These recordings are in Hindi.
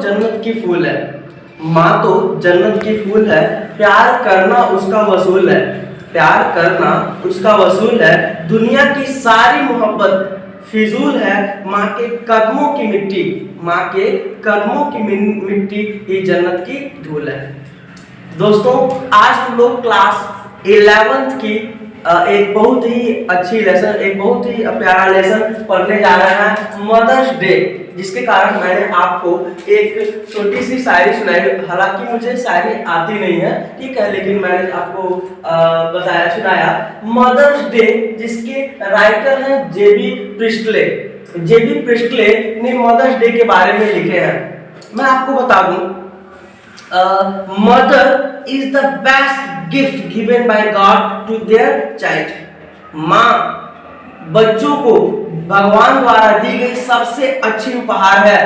जन्नत की फूल है, माँ तो जन्नत की फूल है, प्यार करना उसका वसूल है, प्यार करना उसका वसूल है, दुनिया की सारी मोहब्बत फिजूल है, माँ के कदमों की मिट्टी, माँ के कदमों की मिट्टी ही जन्नत की धूल है। दोस्तों, आज हम लोग क्लास 11th की एक बहुत ही अच्छी लेसन, एक बहुत ही प्यारा लेसन पढ़ने जा रहे हैं, मदर्स डे, जिसके कारण मैंने आपको एक छोटी सी शायरी सुनाई। हालांकि मुझे शायरी आती नहीं है, ठीक है, लेकिन मैंने आपको बताया, सुनाया। मदर्स डे, जिसके राइटर हैं जेबी प्रिस्टले। जेबी प्रिस्टले ने मदर्स डे के बारे में लिखे हैं। मैं आपको बता दूं, mother is the best gift given by God to their child. माँ बच्चों को भगवान द्वारा दी गई सबसे अच्छी उपहार है।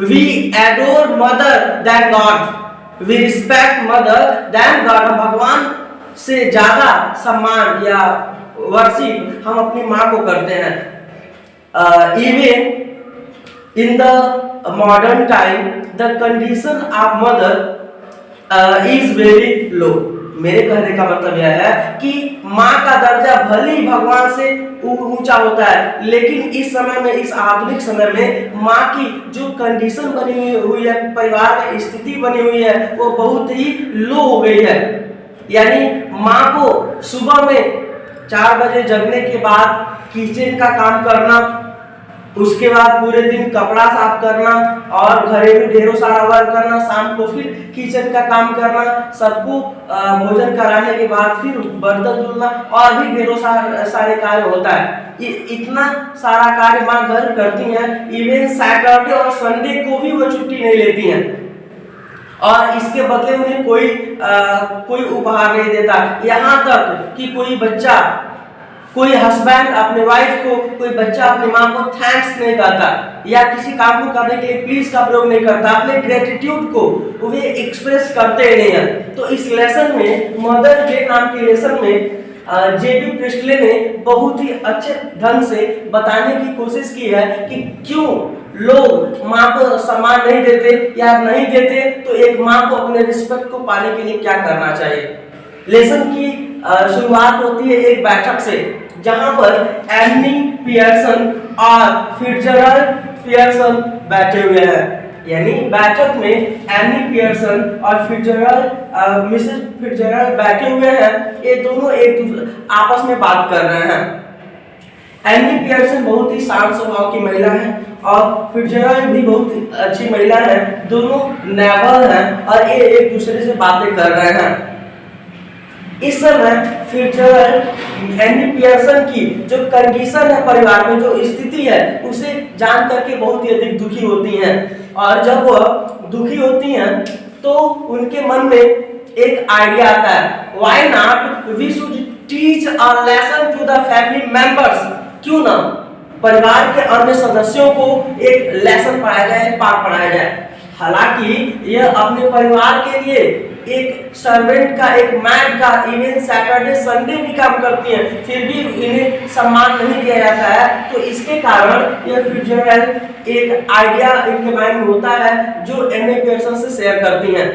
We adore mother then God, we respect mother then God. हम भगवान से ज्यादा सम्मान या वर्शिप हम अपनी माँ को करते हैं। Even in the modern time the condition of mother is very low। मेरे कहने का मतलब यह है कि माँ का दर्जा भले ही भगवान से ऊंचा होता है, लेकिन इस समय में, इस आधुनिक समय में माँ की जो कंडीशन बनी हुई है, परिवार में स्थिति बनी हुई है, वो बहुत ही लो हो गई है। यानी माँ को सुबह में 4 बजे जगने के बाद किचन का काम करना, उसके बाद पूरे दिन कपड़ा साफ करना और घरेलू ढेरों सारा वर्क करना, शाम को फिर किचन का काम करना, सबको भोजन कराने के बाद फिर बर्तन धुलना और भी ढेरों सारे कार्य होता है। इतना सारा कार्य माँ घर करती हैं। इवन सैटरडे और संडे को भी वो छुट्टी नहीं लेती हैं और इसके बदले उन्हें कोई उपहार नहीं देता। यहाँ तक कि कोई बच्चा, कोई हस्बैंड अपने वाइफ को, कोई बच्चा अपनी माँ को थैंक्स नहीं कहता या किसी काम को करने के लिए प्लीज का प्रयोग नहीं करता, अपने ग्रेटिट्यूड को वे एक्सप्रेस करते नहीं हैं। तो इस लेसन में, मदर्स डे नाम के लेसन में जेबी प्रिस्टले ने बहुत ही अच्छे ढंग से बताने की कोशिश की है कि क्यों लोग माँ को सम्मान नहीं देते या नहीं देते, तो एक माँ को अपने रिस्पेक्ट को पाने के लिए क्या करना चाहिए। लेसन की शुरुआत होती है एक बैठक से, जहां पर एनी पियर्सन और फिट्जरल्ड पियर्सन बैठे हुए हैं। यानी बैठक में एनी पियर्सन और मिसेस फिट्जरल्ड बैठे हुए हैं। ये दोनों एक दूसरे आपस में बात कर रहे हैं। एनी पियर्सन बहुत ही शांत स्वभाव की महिला है और फिट्जरल्ड भी बहुत अच्छी महिला है। दोनों नेबर हैं और ये एक दूसरे से बातें कर रहे हैं। इस समय फिट्जरल्ड एनी पियर्सन की जो कंडीशन है, परिवार में जो स्थिति है, उसे जान करके बहुत ही अधिक दुखी होती हैं। और जब वह दुखी होती हैं तो उनके मन में एक आइडिया आता है, why not we should teach a lesson to the family members. क्यों ना परिवार के अन्य सदस्यों को एक लेसन पढ़ाया जाए, पाठ पढ़ाया जाए। हालांकि यह अपने परिवार के लिए एक सर्वेंट का, एक मैड का, इवन सैटरडे संडे भी काम करती हैं, फिर भी इन्हें सम्मान नहीं दिया जाता है। तो इसके कारण यह फिट्जरल्ड एक आइडिया इनके माइंड में होता है जो एनी पियर्सन से शेयर करती हैं।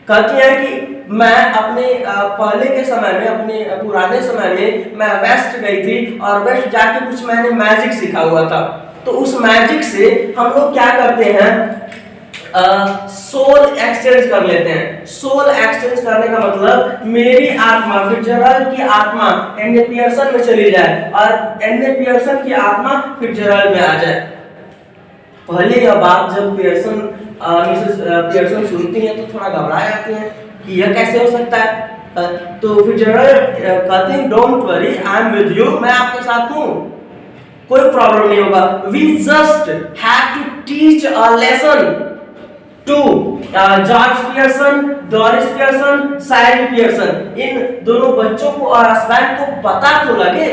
कहती हैं कि मैं अपने पहले के समय में, अपने पुराने समय में मैं वेस्ट गई थी और वेस्ट जाके कुछ मैंने मैजिक सीखा हुआ था। तो उस मैजिक से हम लोग क्या करते हैं, सोल एक्सचेंज कर लेते हैं। सोल एक्सचेंज करने का मतलब मेरी आत्मा, फिट्जरल्ड की आत्मा एनी पियर्सन में चली जाए और एनी पियर्सन की आत्मा फिट्जरल्ड में आ जाए। पहले यह बात जब मिसेस पियर्सन सुनती हैं तो थोड़ा घबरा जाती हैं कि यह कैसे हो सकता है। तो फिट्जरल्ड कहते हैं, don't worry, I am with you, मैं आपके साथ हूँ, कोई प्रॉब्लम नहीं होगा। We just have to teach a lesson to George Pearson, Doris Pearson, Cyril Pearson. इन दोनों बच्चों को और हस्बैंड को पता तो लगे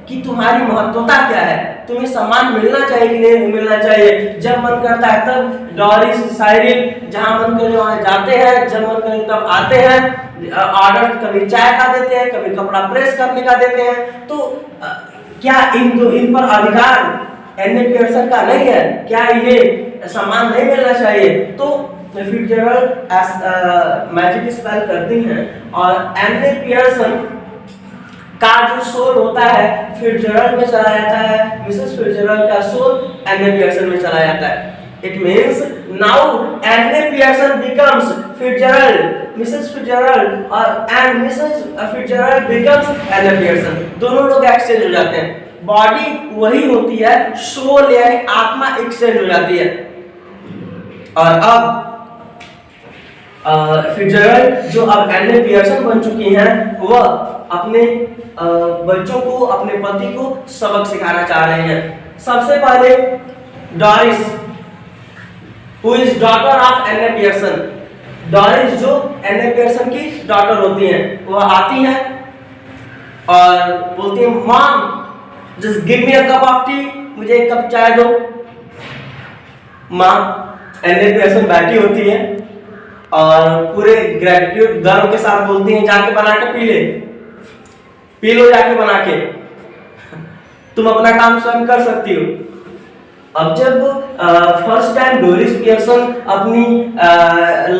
कि तुम्हारी महत्वता क्या है, तुम्हें सम्मान मिलना चाहिए कि नहीं मिलना चाहिए। जब मन करता है तब डोरिस, साइरिल जहां मन करे वहां जाते हैं, जब मन करे तब आते हैं। ऑर्डर कभी चाय का देते हैं, कभी कपड़ा प्रेस करने का देते हैं। तो क्या इन पर अधिकार एन ए पियर्सन का नहीं है, क्या ये सम्मान नहीं मिलना चाहिए? तो फिट्जरल्ड मैजिक स्पेल करती हैं और एन ए पियर्सन का जो सोल होता है फिट्जरल्ड में चला जाता है, मिसेस फिट्जरल्ड का सोल एन ए पियर्सन में चला जाता है। It means now N A Pearson becomes Fitzgerald, Mrs. Fitzgerald and Mrs. Fitzgerald becomes N A Pearson। दोनों लोग एक्सचेंज हो जाते हैं, बॉडी वही होती है, सोल यानी आत्मा एक्सचेंज हो जाती है। और अब फिट्जरल्ड जो अब एन ए पियर्सन बन चुकी हैं, वह अपने बच्चों को, अपने पति को सबक सिखाना चाह रहे हैं। सबसे पहले Doris who is daughter of Annie Pearson, Doris जो एन ए पियर्सन की डॉटर होती हैं, वह आती हैं और बोलती हैं mom just give me a cup of tea, मुझे एक कप चाय दो। माँ एन ए पियर्सन बैठी होती है और पूरे ग्रेटिट्यूड गर्व के साथ बोलती हैं जाके बना के पी लो जाके बना के, तुम अपना काम स्वयं कर सकती हो। अब जब फर्स्ट टाइम डोरिस पियर्सन अपनी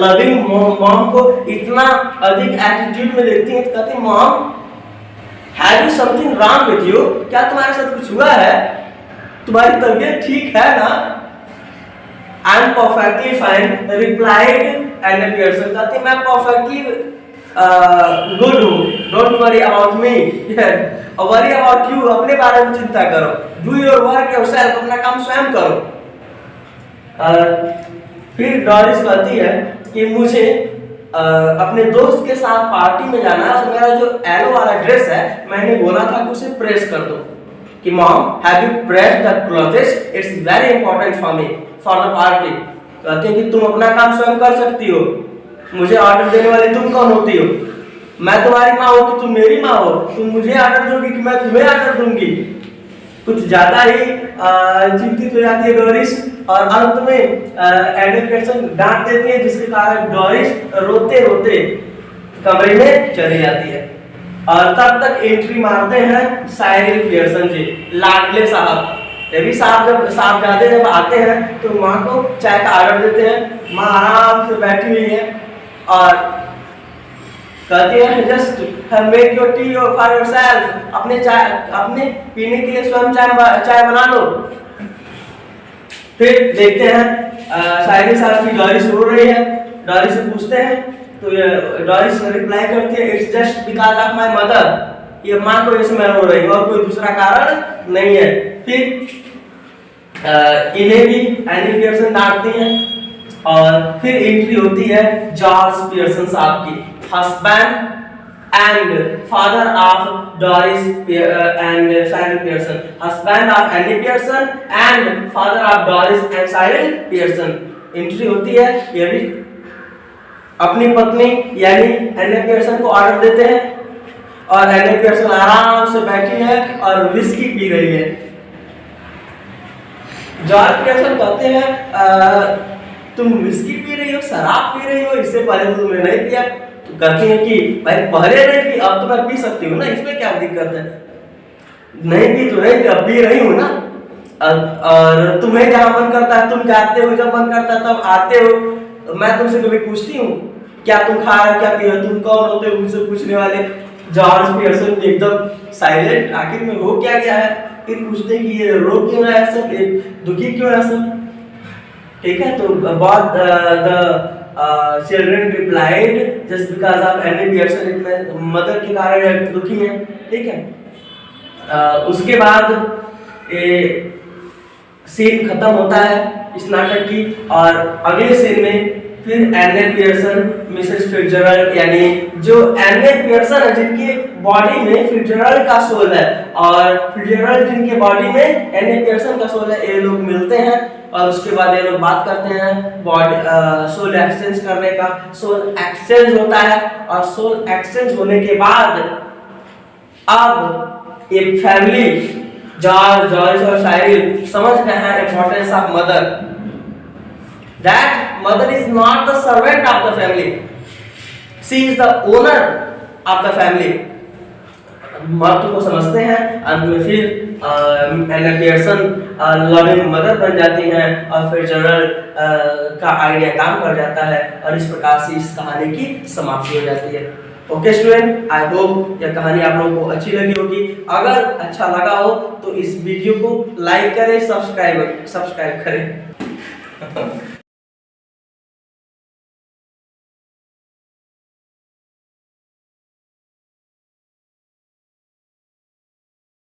लविंग मॉम को इतना अधिक एटीट्यूड में देखती हैं तो कहती हैं mom have you something wrong with you, क्या तुम्हारे साथ कुछ हुआ है, तुम्हारी तबीयत ठीक है ना? I am perfectly fine replied Annie Pearson, कहती मैं परफेक्टली गुड हूँ, don't worry about me, worry about you, अपने बारे में चिंता करो, डू योर वर्क योरसेल्फ, अपना काम स्वयं करो। फिर डॉरिस कहती है कि मुझे अपने दोस्त के साथ पार्टी में जाना है और मेरा जो येलो वाला ड्रेस है मैंने बोला था कि उसे प्रेस कर दो, कि mom have you pressed the clothes, it's very important for me for the party. कहते हैं कि तुम अपना काम स्वयं कर सकती हो, मुझे ऑर्डर देने वाली तुम कौन होती हो? मैं तुम्हारी माँ हो कि तुम मेरी माँ हो? तुम मुझे ऑर्डर दोगी कि मैं तुम्हें ऑर्डर दूंगी? कुछ ज्यादा ही चिंतित हो जाती है डोरिस और अंत में एन ए पियर्सन डांट देती है, जिसके कारण डोरिस रोते रोते कमरे में चली जाती है। और तब तक एंट्री मारते हैं साइरिल पियर्सन जी, लाडले साहब। ये भी साहबजादे जब आते हैं तो माँ को चाय का ऑर्डर देते हैं, माँ आराम से बैठी हुई है और कहती है just make your T for yourself, अपने पीने के लिए स्वयं चाय बना लो। फिर देखते हैं शायरी साहब की डॉरिस रो रही है, डॉरिस से पूछते हैं तो डॉरिस रिप्लाई करती है it's just because of my mother, ये माँ को इसमें रो रही है और कोई दूसरा कारण नहीं है। फिर इन्हें भी एन ए पियर्सन डांटती हैं और फिर एंट्री होती है जॉर्ज पियर्सन साहब की, husband and father of Doris and Cyril Pearson, husband of Annie Pearson and father of Doris and Cyril Pearson। Entry होती है, ये भी अपनी पत्नी यानी एनी पियर्सन को ऑर्डर देते हैं और एनी पियर्सन आराम से बैठी है और विस्की पी रही है। जॉर्ज पियर्सन कहते हैं तुम विस्की पी रही हो, शराब पी रही हो, इससे पहले तो तुमने नहीं पिया। कहती है कि भाई पहले नहीं पी, अब तो मैं पी सकती हूँ ना, इसमें क्या दिक्कत है? नहीं पी तो नहीं, अब पी रही हूँ ना। और तुम्हें जहाँ मन करता है तुम जाते हो, जब मन करता है तब आते हो। मैं तुमसे कभी पूछती हूँ क्या तुम खा रहे हो, क्या पी रहे हो, तुम कौन होते हो मुझसे पूछने वाले? जॉर्ज पियर्सन एकदम साइलेंट, आखिर में हो क्या गया है? फिर पूछते हैं कि ये रो क्यों रहा है सब, दुखी क्यों है सब? ठीक है, तो बहुत children replied just because of Annie Pearson, इतने मदर के कारण दुखी है। ठीक है, उसके बाद सीन खत्म होता है इस नाटक की और अगले सीन में फिर एनी पियर्सन मिसेस फिट्जरल्ड यानी जो एनी पियर्सन है जिनके बॉडी में फिट्जरल्ड का सोल है और फिट्जरल्ड जिनके बॉडी में एनी पियर्सन का सोल है, ये लोग मिलते हैं और उसके बाद ये लोग बात करते हैं बॉडी सोल एक्सचेंज करने का। सोल एक्सचेंज होता है और सोल एक्सचेंज होने के बाद अब एक फैमिली जॉर्ज और साइरिल समझ गए हैं importance of mother, that mother is not the servant of the family, she is the owner of the family। महत्व को समझते हैं, अंत में फिर एना पियर्सन लविंग मदर बन जाती हैं और फिर जनरल का आइडिया काम कर जाता है और इस प्रकार से इस कहानी की समाप्ति हो जाती है। ओके स्टूडेंट, आई होप यह कहानी आप लोगों को अच्छी लगी होगी। अगर अच्छा लगा हो तो इस वीडियो को लाइक करें, सब्सक्राइब करें।